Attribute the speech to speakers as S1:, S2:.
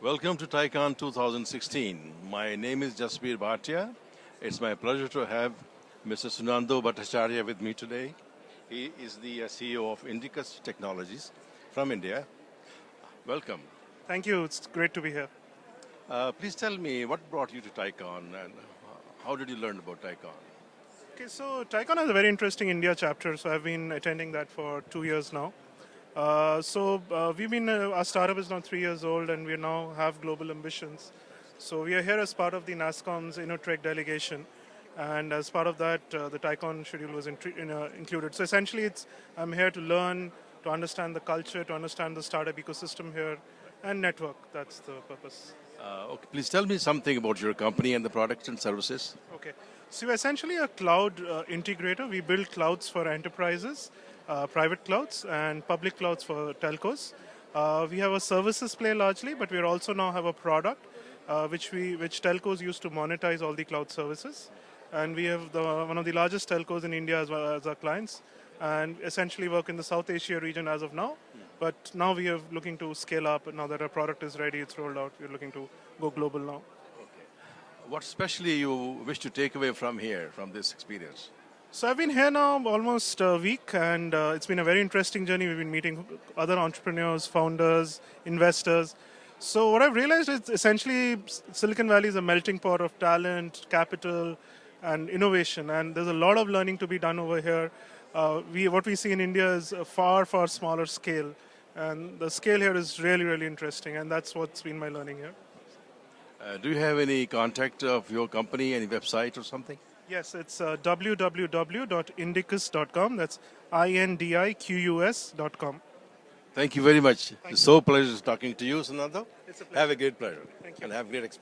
S1: Welcome to TiCon 2016. My name is Jasbir Bhatia. It's my pleasure to have Mr. Sunando Bhattacharya with me today. He is the CEO of Indicus Technologies from India. Welcome.
S2: Thank you. It's great to be here.
S1: Please tell me what brought you to TiCon and how did you learn about TiCon?
S2: Okay, so TiCon has a very interesting India chapter. So I've been attending that for 2 years now. We've been, our startup is now 3 years old and we now have global ambitions. So we are here as part of the NASSCOM's InnoTrek delegation. And as part of that, the TiCon schedule was included. So essentially, I'm here to learn, to understand the culture, to understand the startup ecosystem here, and network. That's the purpose.
S1: Okay, please tell me something about your company and the products and services.
S2: Okay. So we're essentially a cloud integrator. We build clouds for enterprises, private clouds, and public clouds for telcos. We have a services play largely, but we also now have a product which telcos use to monetize all the cloud services. And we have one of the largest telcos in India as well as our clients, and essentially work in the South Asia region as of now. But now we are looking to scale up. Now that our product is ready, it's rolled out, we're looking to go global now.
S1: What especially you wish to take away from here, from this experience?
S2: So I've been here now almost a week, and it's been a very interesting journey. We've been meeting other entrepreneurs, founders, investors. So what I've realized is essentially Silicon Valley is a melting pot of talent, capital, and innovation, and there's a lot of learning to be done over here. What we see in India is a far, far smaller scale, and the scale here is really, really interesting, and that's what's been my learning here.
S1: Do you have any contact of your company, any website or something?
S2: Yes, it's www.indicus.com. That's INDIQUS.com.
S1: Thank you very much. It's so pleasure talking to you, Sunando.
S2: It's a pleasure.
S1: Have a great pleasure.
S2: Thank you.
S1: And have great experience.